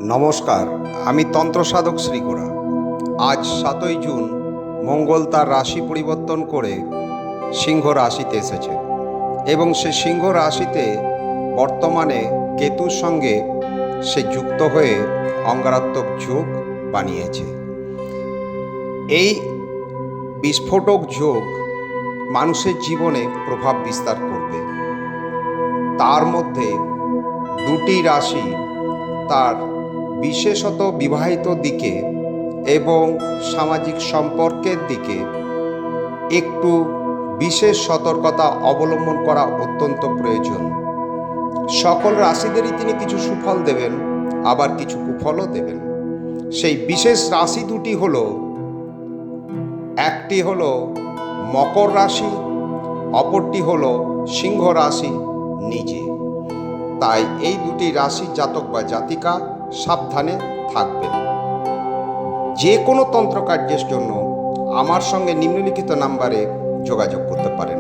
নমস্কার, আমি তন্ত্র সাধক শ্রীগুড়া। আজ 7ই জুন মঙ্গল তার রাশি পরিবর্তন করে সিংহ রাশিতে এসেছে এবং সে সিংহ রাশিতে বর্তমানে কেতুর সঙ্গে সে যুক্ত হয়ে অঙ্গারাত্মক যোগ বানিয়েছে। এই বিস্ফোরক যোগ মানুষের জীবনে প্রভাব বিস্তার করবে। তার মধ্যে দুটি রাশি তার বিশেষত বিবাহিত দিকে এবং সামাজিক সম্পর্কের দিকে একটু বিশেষ সতর্কতা অবলম্বন করা অত্যন্ত প্রয়োজন। সকল রাশিদেরই তিনি কিছু সুফল দেবেন, আবার কিছু কুফলও দেবেন। সেই বিশেষ রাশি দুটি হলো, একটি হলো মকর রাশি, অপরটি হলো সিংহ রাশি নিজে। তাই এই দুটি রাশি জাতক বা জাতিকা সাবধানে থাকবেন। যে কোনো তন্ত্রকার্যের জন্য আমার সঙ্গে নিম্নলিখিত নাম্বারে যোগাযোগ করতে পারেন।